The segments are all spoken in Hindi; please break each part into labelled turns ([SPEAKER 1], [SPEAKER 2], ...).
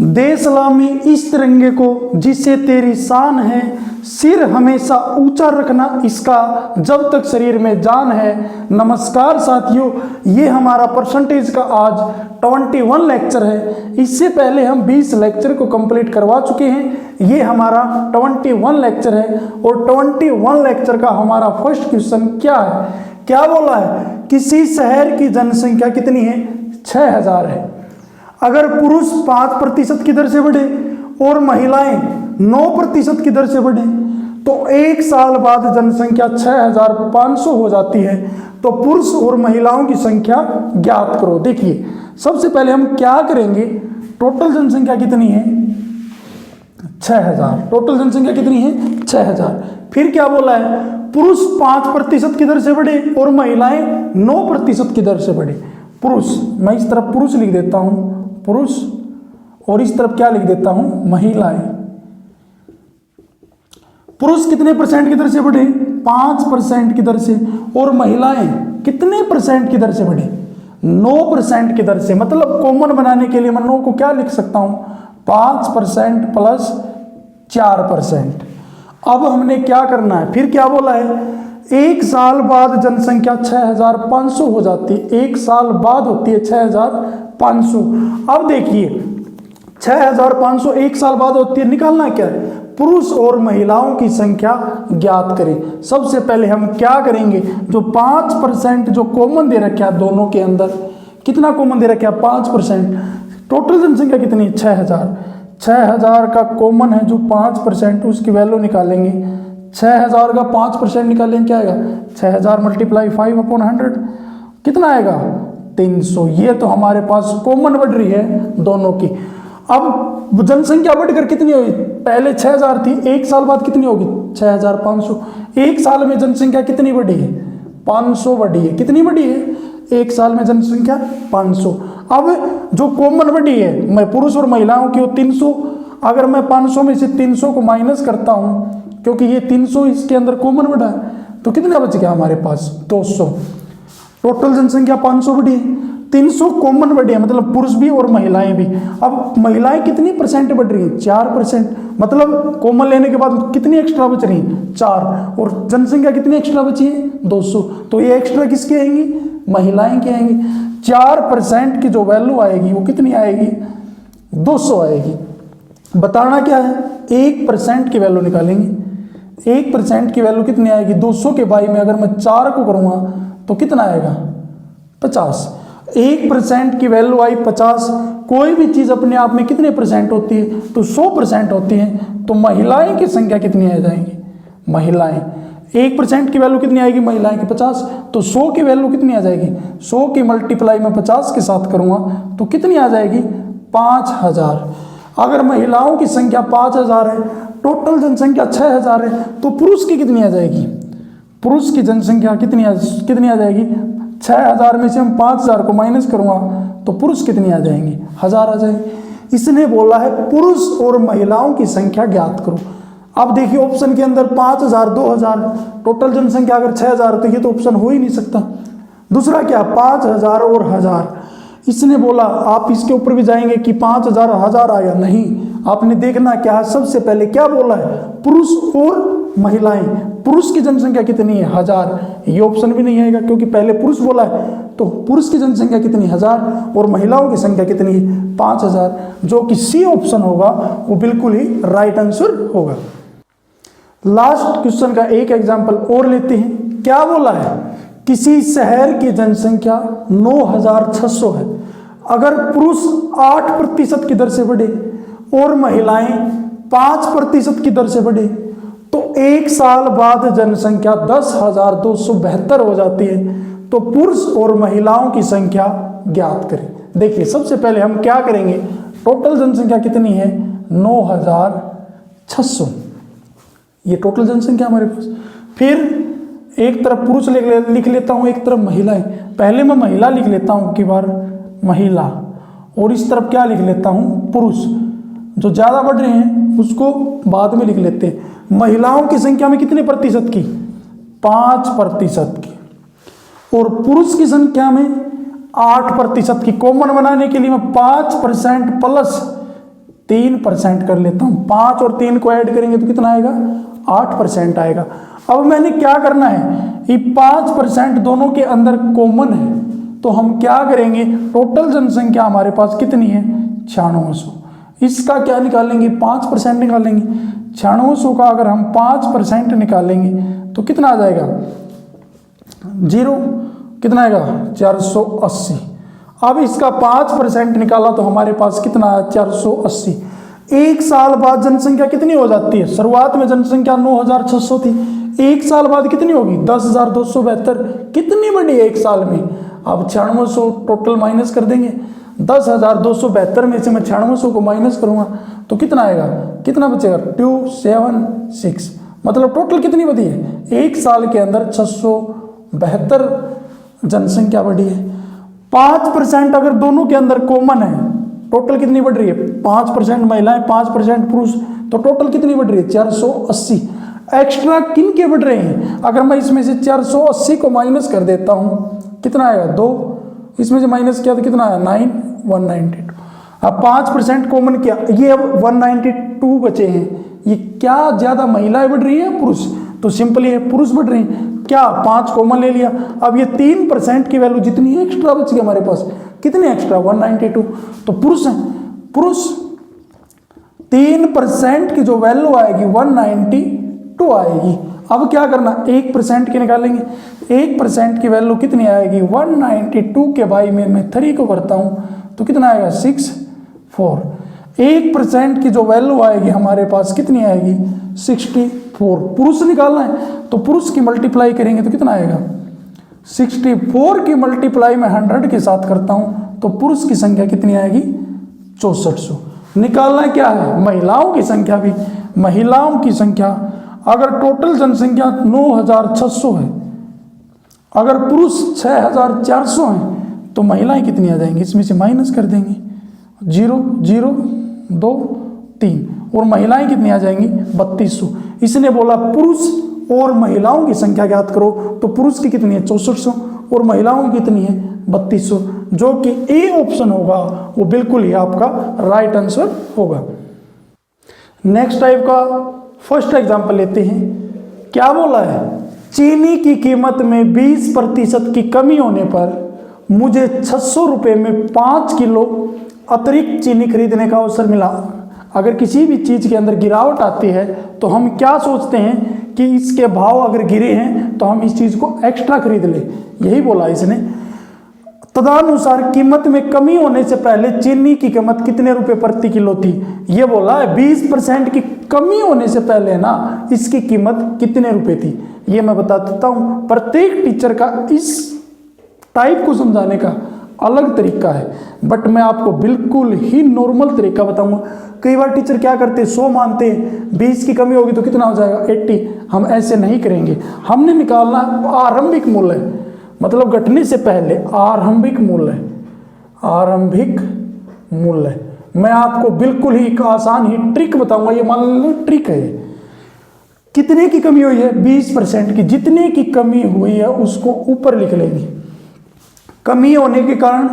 [SPEAKER 1] दे सलामी इस तिरंगे को जिससे तेरी शान है, सिर हमेशा ऊंचा रखना इसका जब तक शरीर में जान है। नमस्कार साथियों, ये हमारा परसेंटेज का आज 21 लेक्चर है। इससे पहले हम 20 लेक्चर को कंप्लीट करवा चुके हैं। ये हमारा 21 लेक्चर है और 21 लेक्चर का हमारा फर्स्ट क्वेश्चन क्या है, क्या बोला है, किसी शहर की जनसंख्या कितनी है, 6000 है। अगर पुरुष 5% की दर से बढ़े और महिलाएं 9% की दर से बढ़े तो एक साल बाद जनसंख्या 6500 हो जाती है। तो पुरुष और महिलाओं की संख्या ज्ञात करो। देखिए सबसे पहले हम क्या करेंगे, टोटल जनसंख्या कितनी है, 6000। टोटल जनसंख्या कितनी है, 6000। फिर क्या बोला है, पुरुष 5% की दर से बढ़े और महिलाएं 9% की दर से बढ़े। पुरुष, मैं इस तरफ पुरुष लिख देता हूं, पुरुष, और इस तरफ क्या लिख देता हूं, महिलाएं। पुरुष कितने परसेंट की दर से बढ़े, 5% की दर से, और महिलाएं कितने परसेंट की दर से बढ़े, 9% की दर से। मतलब कॉमन बनाने के लिए मैं 9 को क्या लिख सकता हूं, 5% प्लस 4%। अब हमने क्या करना है, फिर क्या बोला है, एक साल बाद जनसंख्या 6500 हो जाती है। एक साल बाद होती है 6500। अब देखिए 6500 एक साल बाद होती है, निकालना क्या है, पुरुष और महिलाओं की संख्या ज्ञात करें। सबसे पहले हम क्या करेंगे, जो 5% जो कॉमन दे रखा है दोनों के अंदर, कितना कॉमन दे रखा है, 5%। टोटल जनसंख्या कितनी है, 6000। 6000 का कॉमन है जो 5%, उसकी वैल्यू निकालेंगे। 6000 का 5% निकालेंगे, क्या आएगा, 6000 मल्टीप्लाई 5/100 कितना आएगा, 300। ये तो हमारे पास कॉमन बढ़ रही है दोनों की। अब जनसंख्या बढ़कर कितनी होगी, पहले 6000 थी, एक साल बाद कितनी होगी, 6500। एक साल में जनसंख्या कितनी बढ़ी है, 500 बढ़ी है। कितनी बढ़ी है, एक साल में जनसंख्या 500। अब जो कॉमन बढ़ी है, मैं पुरुष और महिलाओं की, वो 300। अगर मैं 500 में से 300 को माइनस करता हूं, क्योंकि ये 300 इसके अंदर कॉमन बढ़ा है, तो कितना बच गया हमारे पास, 200। टोटल जनसंख्या 500 बढ़ी है, 300 कॉमन बढ़ी है, मतलब पुरुष भी और महिलाएं भी। अब महिलाएं कितनी परसेंट बढ़ रही है, 4%। मतलब कॉमन लेने के बाद कितनी एक्स्ट्रा बच रही है, 4। और जनसंख्या कितनी एक्स्ट्रा बची है, 200। तो ये एक्स्ट्रा किसकी आएंगी, महिलाएं की आएंगी। 4% की जो वैल्यू आएगी वो कितनी आएगी, 200 आएगी। बताना क्या है, 1% की वैल्यू निकालेंगे। 1% की वैल्यू कितनी आएगी, 200 के बाई में अगर मैं 4 को करूंगा तो कितना आएगा, 50। 1% की वैल्यू आई 50। कोई भी चीज अपने आप में कितने परसेंट होती है, तो 100% होती है। तो महिलाएं की संख्या कितनी आ जाएंगी, महिलाएं, 1% की वैल्यू कितनी आएगी, महिलाएं की 50। तो 100 की वैल्यू कितनी आ जाएगी, 100 की मल्टीप्लाई में 50 के साथ करूंगा तो कितनी आ जाएगी, 5000। अगर महिलाओं की संख्या 5000 है, टोटल जनसंख्या 6000 है, तो पुरुष की कितनी आ जाएगी, पुरुष की जनसंख्या कितनी आ जाएगी, 6000 में से हम 5000 को माइनस करूंगा तो पुरुष कितनी आ जाएंगी, 1000 आ जाएंगे। इसने बोला है पुरुष और महिलाओं की संख्या ज्ञात करो। अब देखिए ऑप्शन के अंदर 5000, 2000, टोटल जनसंख्या अगर 6000 तो ये तो ऑप्शन हो ही नहीं सकता। दूसरा क्या, 5000 और 1000। इसने बोला आप इसके ऊपर भी जाएंगे कि 5000 1000 आया, नहीं, आपने देखना क्या है, सबसे पहले क्या बोला है, पुरुष और महिलाएं। पुरुष की जनसंख्या कितनी है, 1000। ये ऑप्शन भी नहीं आएगा क्योंकि पहले पुरुष बोला है। तो पुरुष की जनसंख्या कितनी, 1000, और महिलाओं की संख्या कितनी है, 5000। जो कि सी ऑप्शन होगा वो बिल्कुल ही राइट आंसर होगा। लास्ट क्वेश्चन का एक एग्जाम्पल और लेते हैं। क्या बोला है, किसी शहर की जनसंख्या 9600 है। अगर पुरुष 8% की दर से बढ़े और महिलाएं 5% की दर से बढ़े तो एक साल बाद जनसंख्या 10,272 हो जाती है। तो पुरुष और महिलाओं की संख्या ज्ञात करें। देखिए सबसे पहले हम क्या करेंगे, टोटल जनसंख्या कितनी है, 9600, ये टोटल जनसंख्या हमारे पास। फिर एक तरफ पुरुष लिख लेता हूं, एक तरफ महिलाएं। पहले मैं महिला लिख लेता हूं की बार, महिला, और इस तरफ क्या लिख लेता हूं, पुरुष। जो ज्यादा बढ़ रहे हैं उसको बाद में लिख लेते हैं। महिलाओं की संख्या में कितने प्रतिशत की, 5% की, और पुरुष की संख्या में 8% की। कॉमन बनाने के लिए मैं 5% प्लस 3% कर लेता हूँ। 5 और 3 को ऐड करेंगे तो कितना आएगा? 8% आएगा। अब मैंने क्या करना है, ये 5% दोनों के अंदर कॉमन है, तो हम क्या करेंगे, टोटल जनसंख्या हमारे पास कितनी है? 9600। इसका क्या निकालेंगे? 5% निकालेंगे। 9600 का अगर हम 5% निकालेंगे तो कितना आ जाएगा? 0। कितना आएगा? 480। अब इसका 5% निकाला तो हमारे पास कितना है? 480। एक साल बाद जनसंख्या कितनी हो जाती है? शुरुआत में जनसंख्या 9600 थी, एक साल बाद कितनी होगी? 10,272। कितनी बढ़ी है एक साल में? अब 9600 टोटल माइनस कर देंगे। 10,272 में से मैं 9600 को माइनस करूंगा तो कितना आएगा? कितना बचेगा? 276। मतलब टोटल कितनी बढ़ी है? एक साल के अंदर 672 जनसंख्या बढ़ी है। 5% अगर दोनों के अंदर कॉमन है, टोटल कितनी बढ़ रही है? 5% महिलाएं, 5% पुरुष, तो टोटल कितनी बढ़ रही है? 480। एक्स्ट्रा किन के बढ़ रहे हैं? अगर मैं इसमें से 480 को माइनस कर देता हूं, कितना आएगा? 2। इसमें से माइनस किया तो कितना आया? 9, 192। अब 5% कॉमन किया, ये अब 192 बचे हैं। ये क्या ज्यादा महिलाएं बढ़ रही है पुरुष? तो सिंपली है पुरुष बढ़ रही हैं। क्या 5 कॉमन ले लिया। अब ये 3% की वैल्यू जितनी एक्स्ट्रा बच गई हमारे पास, कितने एक्स्ट्रा? 192। तो पुरुष है, पुरुष 3% की जो वैल्यू आएगी 192 आएगी। अब क्या करना, 1% की निकालेंगे। 1% की वैल्यू कितनी आएगी? 192 के भाई में मैं 3 को करता हूं तो कितना आएगा? 64। 1% की जो वैल्यू आएगी हमारे पास कितनी आएगी? 64। पुरुष निकालना है तो पुरुष की मल्टीप्लाई करेंगे तो कितना आएगा? 64 की मल्टीप्लाई में 100 के साथ करता हूं तो पुरुष की संख्या कितनी आएगी? 6400। निकालना क्या है? महिलाओं की संख्या भी। महिलाओं की संख्या, अगर टोटल जनसंख्या 9600 है, अगर पुरुष 6400 है तो महिलाएं कितनी आ जाएंगी? इसमें से माइनस कर देंगे। 0, 0, 2, 3 और महिलाएं कितनी आ जाएंगी? 3200। इसने बोला पुरुष और महिलाओं की संख्या ज्ञात करो, तो पुरुष की कितनी है? 6400 और महिलाओं की कितनी है? 3200, जो कि ए ऑप्शन होगा वो बिल्कुल ही आपका राइट आंसर होगा। नेक्स्ट टाइप का फर्स्ट एग्जांपल लेते हैं। क्या बोला है? चीनी की कीमत में 20% की कमी होने पर मुझे 600 रुपये में 5 किलो अतिरिक्त चीनी खरीदने का अवसर मिला। अगर किसी भी चीज़ के अंदर गिरावट आती है तो हम क्या सोचते हैं कि इसके भाव अगर गिरे हैं तो हम इस चीज़ को एक्स्ट्रा खरीद लें। यही बोला इसने। तदनुसार कीमत में कमी होने से पहले चीनी की कीमत कितने रुपए प्रति किलो थी? ये बोला है 20% की कमी होने से पहले ना इसकी कीमत कितने रुपए थी। ये मैं बता देता हूँ। प्रत्येक टीचर का इस टाइप को समझाने का अलग तरीका है, बट मैं आपको बिल्कुल ही नॉर्मल तरीका बताऊंगा। कई बार टीचर क्या करते हैं, 100 मानते हैं, 20 की कमी होगी तो कितना हो जाएगा? 80। हम ऐसे नहीं करेंगे। हमने निकालना आरंभिक मूल्य, मतलब घटने से पहले आरंभिक मूल्य। आरंभिक मूल्य मैं आपको बिल्कुल ही एक आसान ही ट्रिक बताऊंगा। ये मान लो ट्रिक है। कितने की कमी हुई है? 20% की। जितने की कमी हुई है उसको ऊपर लिख लेंगे। कमी होने के कारण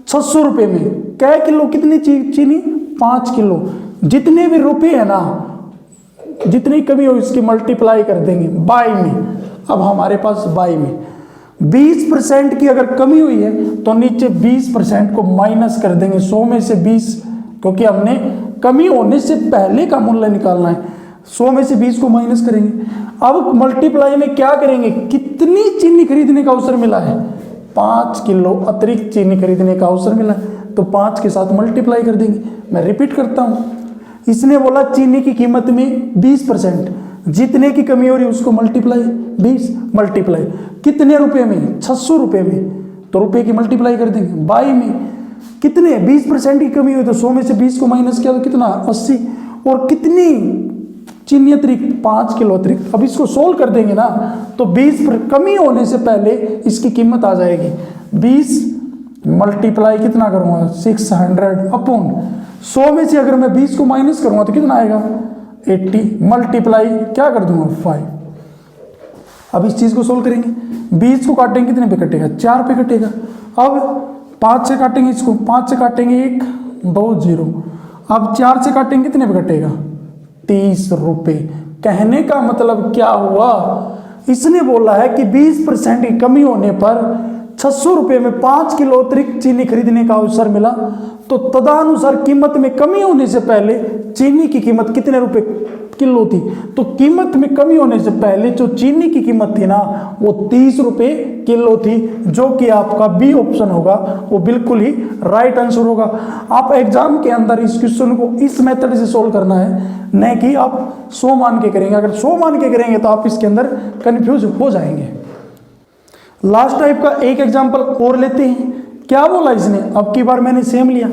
[SPEAKER 1] 600 रुपये में क्या किलो कितनी चीनी? 5 किलो। जितने भी रुपए है ना, जितनी कमी हो इसकी मल्टीप्लाई कर देंगे बाई में। अब हमारे पास बाई में 20% की अगर कमी हुई है तो नीचे 20% को माइनस कर देंगे। 100 में से 20, क्योंकि हमने कमी होने से पहले का मूल्य निकालना है। 100 में से 20 को माइनस करेंगे। अब मल्टीप्लाई में क्या करेंगे? कितनी चीनी खरीदने का अवसर मिला है? 5 किलो अतिरिक्त चीनी खरीदने का अवसर मिला है, तो 5 के साथ मल्टीप्लाई कर देंगे। मैं रिपीट करता हूं। इसने बोला चीनी की कीमत में 20%, जितने की कमी हो रही है उसको मल्टीप्लाई 20 मल्टीप्लाई कितने रुपए में? 600 रुपये में, तो रुपए की मल्टीप्लाई कर देंगे बाई में। कितने? 20% की कमी हुई तो 100 में से 20 को माइनस किया तो कितना? 80। और कितनी चीनी अतिरिक्त? 5 किलो अतिरिक्त। अब इसको सोल्व कर देंगे ना तो 20 पर कमी होने से पहले इसकी कीमत आ जाएगी 20 मल्टीप्लाई कितना करूंगा? 600 अपॉन 100 में से अगर मैं 20 को माइनस करूंगा तो कितना आएगा? 80 मल्टीप्लाई क्या कर दूंगा? 5। अब इस चीज को सोल्व करेंगे। 20 को काटेंगे कितने पे कटेगा? 4 पे कटेगा। अब 5 से काटेंगे, इसको 5 से काटेंगे 1, 2, 0। अब 4 से काटेंगे कितने पे कटेगा? 30 रुपये। कहने का मतलब क्या हुआ, इसने बोला है कि 20% की कमी होने पर 600 रुपये में 5 किलो अतिरिक्त चीनी खरीदने का अवसर मिला। तो तदनुसार कीमत में कमी होने से पहले चीनी की कीमत कितने रुपए किलो थी? तो कीमत में कमी होने से पहले जो चीनी की कीमत थी ना वो 30 रुपये किलो थी, जो कि आपका बी ऑप्शन होगा, वो बिल्कुल ही राइट आंसर होगा। आप एग्जाम के अंदर इस क्वेश्चन को इस मेथड से सोल्व करना है, न कि आप 100 मान के करेंगे। अगर 100 मान के करेंगे तो आप इसके अंदर कंफ्यूज हो जाएंगे। लास्ट टाइप का एक एग्जाम्पल और लेते हैं। क्या बोला इसने? अब की बार मैंने सेम लिया।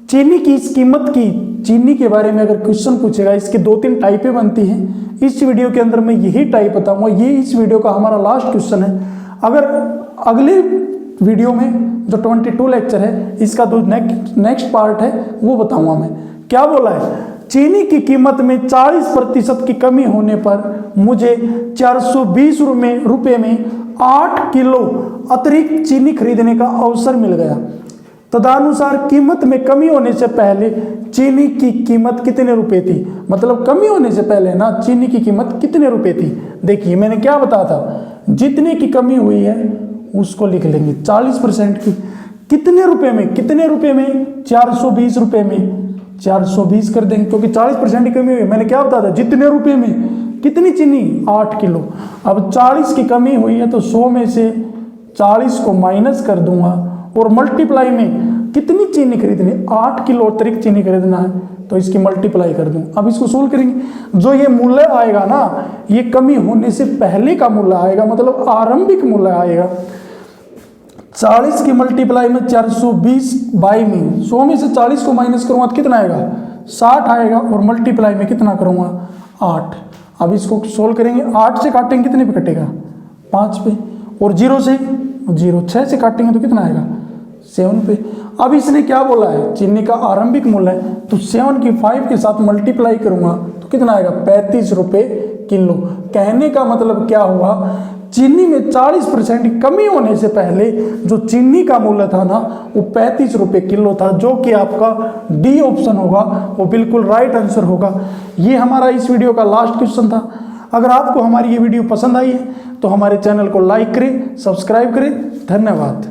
[SPEAKER 1] चीनी की इस कीमत की, चीनी के बारे में अगर क्वेश्चन पूछेगा, इसकी 2-3 टाइपें बनती हैं। इस वीडियो के अंदर मैं यही टाइप बताऊंगा। ये इस वीडियो का हमारा लास्ट क्वेश्चन है। अगर अगले वीडियो में जो 22 लेक्चर है, इसका जो नेक्स्ट पार्ट है वो बताऊंगा मैं। क्या बोला है? चीनी की कीमत में 40% की कमी होने पर मुझे 420 रुपये में 8 किलो अतिरिक्त चीनी खरीदने का अवसर मिल गया। तदनुसार कीमत में कमी होने से पहले चीनी की कीमत कितने रुपए थी? मतलब कमी होने से पहले ना चीनी की कीमत कितने रुपए थी? देखिए मैंने क्या बताया था, जितने की कमी हुई है उसको लिख लेंगे। 40% की कितने रुपए में? कितने रुपए में? 420 रुपये में 420 कर देंगे, क्योंकि 40% की कमी हुई है। मैंने क्या बताया था? जितने रुपए में कितनी चीनी? 8 किलो। अब 40 की कमी हुई है तो 100 में से 40 को माइनस कर दूंगा और मल्टीप्लाई में कितनी चीनी खरीदनी? 8 किलो अतिरिक्त चीनी खरीदना है, तो इसकी मल्टीप्लाई कर दूं। अब इसको सोल्व करेंगे। जो ये मूल्य आएगा ना, ये कमी होने से पहले का मूल्य आएगा, मतलब आरंभिक मूल्य आएगा। 40 की मल्टीप्लाई में 420 बाई में 100 में से 40 को माइनस करूंगा तो कितना आएगा? 60 आएगा, और मल्टीप्लाई में कितना करूंगा? 8। अब इसको सोल्व करेंगे। 8 से काटेंगे कितने पे कटेगा? 5 पे। और 0 से 6 से काटेंगे तो कितना आएगा? 7 पे। अब इसने क्या बोला है? चीनी का आरंभिक मूल्य है, तो 7 की 5 के साथ मल्टीप्लाई करूंगा तो कितना आएगा? 35 रुपये किलो। कहने का मतलब क्या हुआ, चीनी में 40% की कमी होने से पहले जो चीनी का मूल्य था ना वो 35 रुपये किलो था, जो कि आपका डी ऑप्शन होगा, वो बिल्कुल राइट आंसर होगा। ये हमारा इस वीडियो का लास्ट क्वेश्चन था। अगर आपको हमारी ये वीडियो पसंद आई है तो हमारे चैनल को लाइक करें, सब्सक्राइब करें। धन्यवाद।